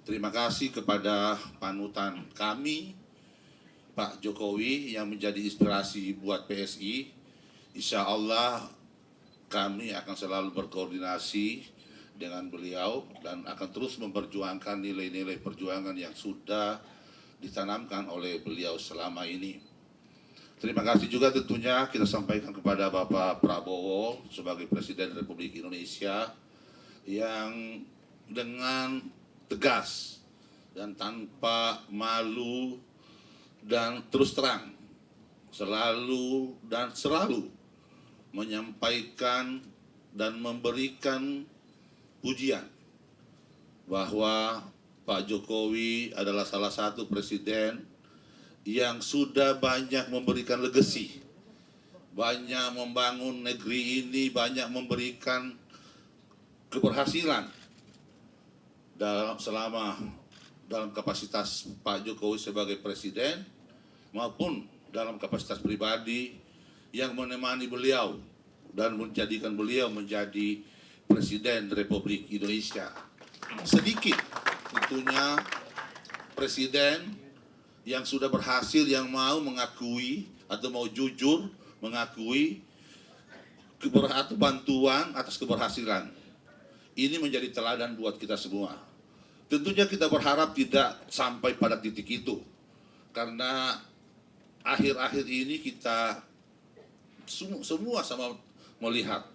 Terima kasih kepada panutan kami, Pak Jokowi, yang menjadi inspirasi buat PSI. Insya Allah kami akan selalu berkoordinasi dengan beliau dan akan terus memperjuangkan nilai-nilai perjuangan yang sudah ditanamkan oleh beliau selama ini. Terima kasih juga tentunya kita sampaikan kepada Bapak Prabowo sebagai Presiden Republik Indonesia yang dengan tegas dan tanpa malu dan terus terang selalu menyampaikan dan memberikan pujian bahwa Pak Jokowi adalah salah satu presiden yang sudah banyak memberikan legacy, banyak membangun negeri ini, banyak memberikan keberhasilan dalam kapasitas Pak Jokowi sebagai presiden maupun dalam kapasitas pribadi yang menemani beliau dan menjadikan beliau menjadi Presiden Republik Indonesia. Sedikit tentunya presiden yang sudah berhasil, yang mau mengakui atau mau jujur mengakui atau bantuan atas keberhasilan. Ini menjadi teladan buat kita semua. Tentunya kita berharap tidak sampai pada titik itu, karena akhir-akhir ini kita semua sama melihat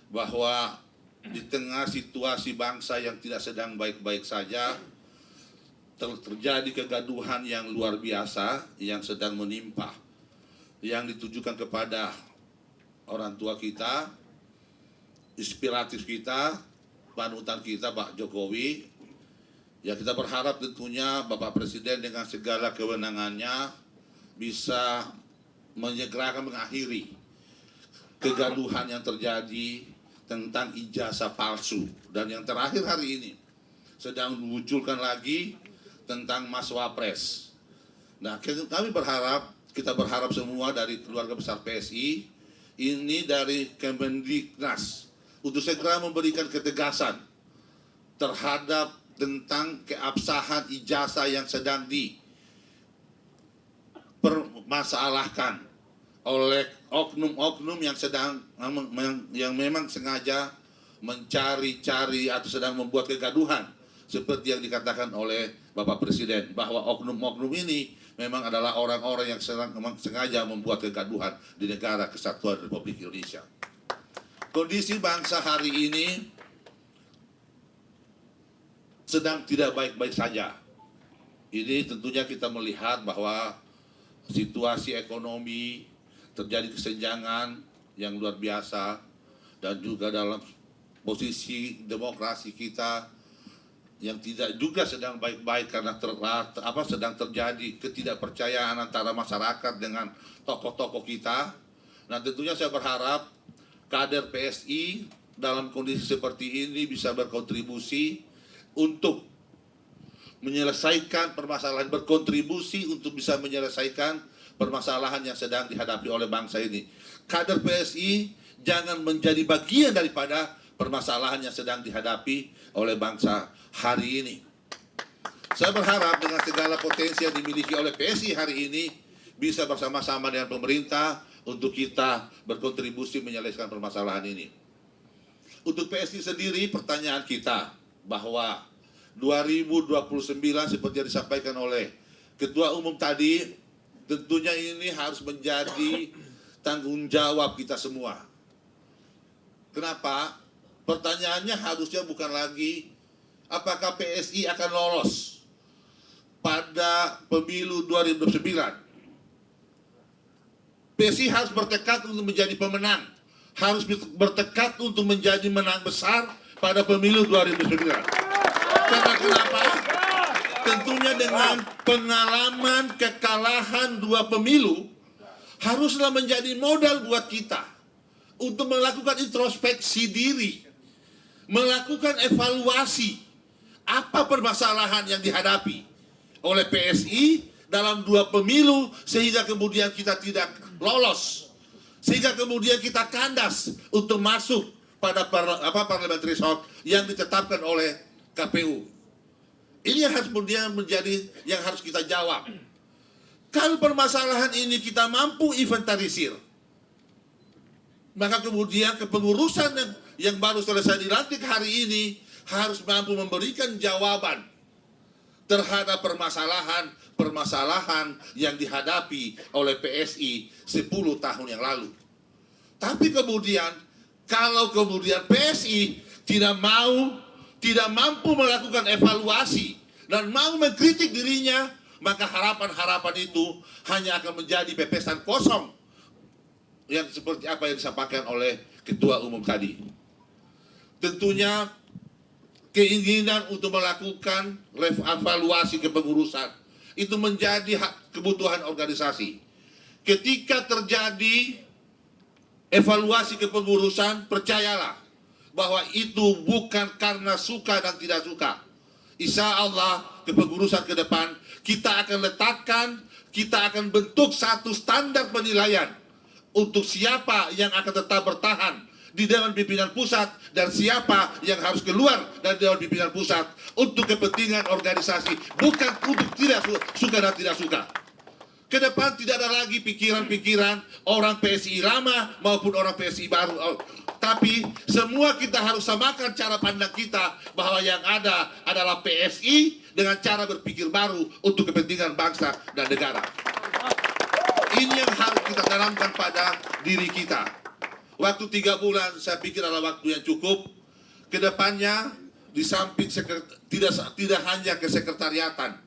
bahwa di tengah situasi bangsa yang tidak sedang baik-baik saja, terjadi kegaduhan yang luar biasa yang sedang menimpa, yang ditujukan kepada orang tua kita, inspiratif kita, panutan kita Pak Jokowi. Ya, kita berharap tentunya Bapak Presiden dengan segala kewenangannya bisa menyegerakan mengakhiri kegaduhan yang terjadi tentang ijazah palsu. Dan yang terakhir hari ini sedang memunculkan lagi tentang Mas Wapres. Nah, kita berharap semua dari keluarga besar PSI, ini dari Kemendiknas, untuk segera memberikan ketegasan terhadap tentang keabsahan ijazah yang sedang dipermasalahkan oleh oknum-oknum yang memang sengaja mencari-cari atau sedang membuat kegaduhan, seperti yang dikatakan oleh Bapak Presiden, bahwa oknum-oknum ini memang adalah orang-orang yang sengaja membuat kegaduhan di negara kesatuan Republik Indonesia. Kondisi bangsa hari ini sedang tidak baik-baik saja. Ini tentunya kita melihat bahwa situasi ekonomi terjadi kesenjangan yang luar biasa, dan juga dalam posisi demokrasi kita yang tidak juga sedang baik-baik karena sedang terjadi ketidakpercayaan antara masyarakat dengan tokoh-tokoh kita. Nah, tentunya saya berharap kader PSI dalam kondisi seperti ini bisa berkontribusi untuk menyelesaikan permasalahan, berkontribusi untuk bisa menyelesaikan permasalahan yang sedang dihadapi oleh bangsa ini. Kader PSI jangan menjadi bagian daripada permasalahan yang sedang dihadapi oleh bangsa hari ini. Saya berharap dengan segala potensi yang dimiliki oleh PSI hari ini bisa bersama-sama dengan pemerintah untuk kita berkontribusi menyelesaikan permasalahan ini. Untuk PSI sendiri, pertanyaan kita bahwa 2029 seperti yang disampaikan oleh Ketua Umum tadi, tentunya ini harus menjadi tanggung jawab kita semua. Kenapa? Pertanyaannya harusnya bukan lagi apakah PSI akan lolos pada pemilu 2029. PSI harus bertekad untuk menjadi pemenang, harus bertekad untuk menjadi menang besar pada pemilu 2009. Karena kenapa? Tentunya dengan pengalaman kekalahan 2 pemilu haruslah menjadi modal buat kita untuk melakukan introspeksi diri, melakukan evaluasi apa permasalahan yang dihadapi oleh PSI dalam 2 pemilu sehingga kemudian kita tidak lolos, sehingga kemudian kita kandas untuk masuk pada parliamentary threshold yang ditetapkan oleh KPU. Ini yang harus kemudian menjadi yang harus kita jawab. Kalau permasalahan ini kita mampu inventarisir, maka kemudian kepengurusan yang baru selesai dilantik hari ini harus mampu memberikan jawaban terhadap permasalahan yang dihadapi oleh PSI 10 tahun yang lalu. Tapi kemudian, kalau kemudian PSI tidak mampu melakukan evaluasi dan mau mengkritik dirinya, maka harapan-harapan itu hanya akan menjadi pepesan kosong yang seperti apa yang disampaikan oleh Ketua Umum tadi. Tentunya keinginan untuk melakukan evaluasi kepengurusan itu menjadi kebutuhan organisasi. Ketika terjadi evaluasi kepengurusan, percayalah bahwa itu bukan karena suka dan tidak suka. Insya Allah kepengurusan ke depan kita akan bentuk satu standar penilaian untuk siapa yang akan tetap bertahan di Dewan Pimpinan Pusat dan siapa yang harus keluar dari Dewan Pimpinan Pusat untuk kepentingan organisasi, bukan untuk tidak suka dan tidak suka. Ke depan tidak ada lagi pikiran-pikiran orang PSI lama maupun orang PSI baru. Tapi semua kita harus samakan cara pandang kita bahwa yang ada adalah PSI dengan cara berpikir baru untuk kepentingan bangsa dan negara. Ini yang harus kita tanamkan pada diri kita. Waktu 3 bulan saya pikir adalah waktu yang cukup. Kedepannya di samping tidak hanya kesekretariatan,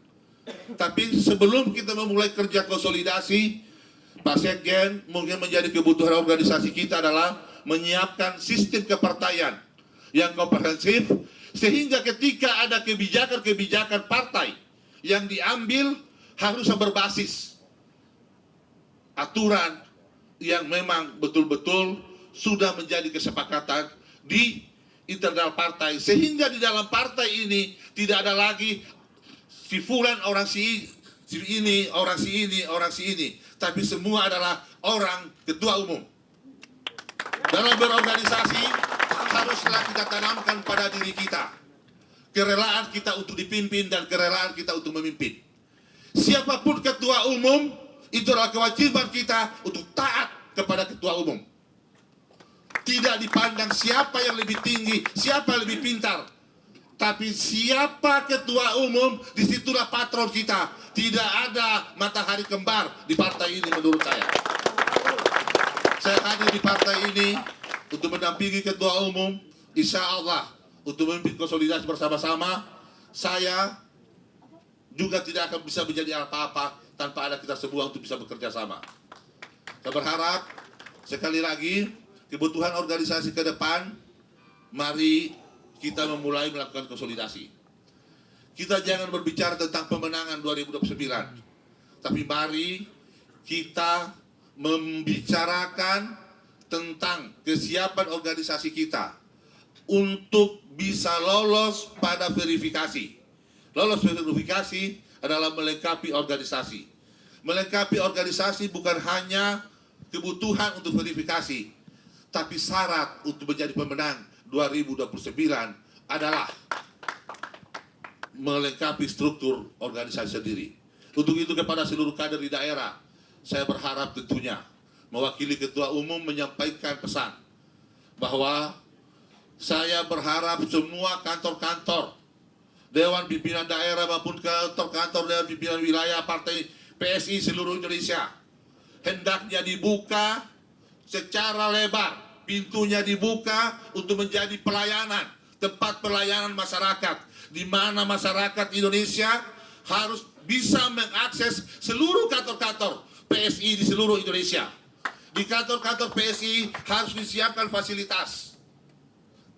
tapi sebelum kita memulai kerja konsolidasi, Pak Sekjen mungkin menjadi kebutuhan organisasi kita adalah menyiapkan sistem kepartaian yang komprehensif, sehingga ketika ada kebijakan-kebijakan partai yang diambil harus berbasis aturan yang memang betul-betul sudah menjadi kesepakatan di internal partai, sehingga di dalam partai ini tidak ada lagi si fulan orang si ini, orang si ini, tapi semua adalah orang ketua umum. Dalam berorganisasi haruslah kita tanamkan pada diri kita kerelaan kita untuk dipimpin dan kerelaan kita untuk memimpin. Siapapun ketua umum, itu adalah kewajiban kita untuk taat kepada ketua umum. Tidak dipandang siapa yang lebih tinggi, siapa yang lebih pintar, tapi siapa ketua umum, disitulah patron kita. Tidak ada matahari kembar di partai ini menurut saya. Saya hadir di partai ini untuk mendampingi ketua umum, insya Allah untuk memimpin konsolidasi bersama-sama. Saya juga tidak akan bisa menjadi apa-apa tanpa ada kita semua untuk bisa bekerja sama. Saya berharap sekali lagi kebutuhan organisasi ke depan, mari kita memulai melakukan konsolidasi. Kita jangan berbicara tentang pemenangan 2029, tapi mari kita membicarakan tentang kesiapan organisasi kita untuk bisa lolos pada verifikasi. Lolos verifikasi adalah melengkapi organisasi. Melengkapi organisasi bukan hanya kebutuhan untuk verifikasi, tapi syarat untuk menjadi pemenang 2029 adalah melengkapi struktur organisasi sendiri. Untuk itu kepada seluruh kader di daerah, saya berharap tentunya mewakili ketua umum menyampaikan pesan bahwa saya berharap semua kantor-kantor Dewan Pimpinan Daerah maupun kantor-kantor Dewan Pimpinan Wilayah Partai PSI seluruh Indonesia hendaknya dibuka secara lebar, pintunya dibuka untuk menjadi pelayanan, tempat pelayanan masyarakat, di mana masyarakat Indonesia harus bisa mengakses seluruh kantor-kantor PSI di seluruh Indonesia. Di kantor-kantor PSI harus disiapkan fasilitas.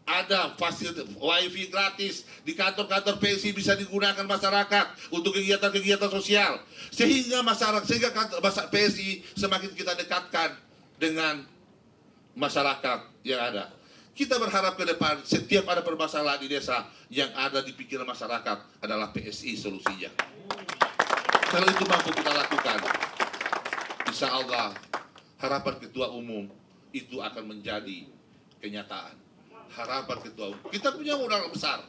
Ada fasilitas wifi gratis di kantor-kantor PSI, bisa digunakan masyarakat untuk kegiatan-kegiatan sosial, sehingga PSI semakin kita dekatkan dengan masyarakat yang ada. Kita berharap ke depan setiap ada permasalahan di desa yang ada di pikiran masyarakat adalah PSI solusinya. Kalau itu mampu kita lakukan, insya Allah harapan ketua umum itu akan menjadi kenyataan. Harapan ketua umum. Kita punya modal besar.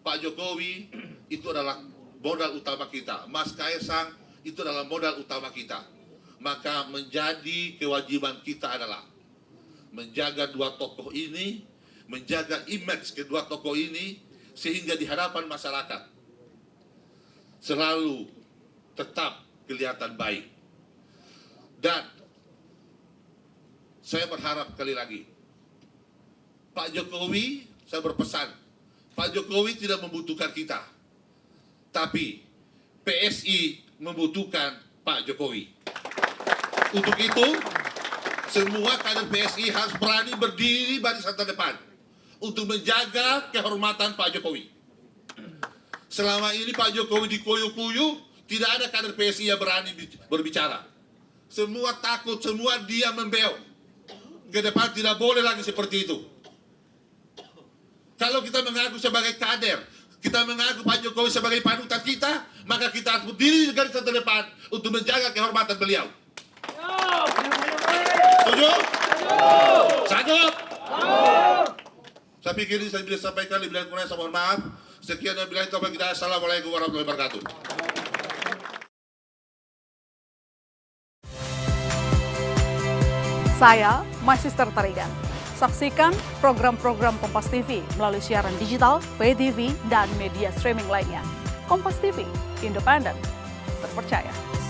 Pak Jokowi itu adalah modal utama kita. Mas Kaisang itu adalah modal utama kita. Maka menjadi kewajiban kita adalah menjaga dua tokoh ini, menjaga image kedua tokoh ini, sehingga di hadapan masyarakat selalu tetap kelihatan baik. Dan saya berharap kali lagi, Pak Jokowi, saya berpesan, Pak Jokowi tidak membutuhkan kita, tapi PSI membutuhkan Pak Jokowi. Untuk itu, semua kader PSI harus berani berdiri barisan terdepan untuk menjaga kehormatan Pak Jokowi. Selama ini Pak Jokowi dikoyo-koyo, tidak ada kader PSI yang berani berbicara. Semua takut, semua diam membeok. Ke depan tidak boleh lagi seperti itu. Kalau kita mengaku sebagai kader, kita mengaku Pak Jokowi sebagai panutan kita, maka kita harus berdiri di garis terdepan untuk menjaga kehormatan beliau. Setuju? Sanggup? Saya pikir ini saya bisa sampaikan, lebih kurang saya mohon maaf. Sekian dan billahi taufiq hidayah. Assalamualaikum warahmatullahi wabarakatuh. Saya Magister Tarigan. Saksikan program-program Kompas TV melalui siaran digital, pay TV, dan media streaming lainnya. Kompas TV, independen, terpercaya.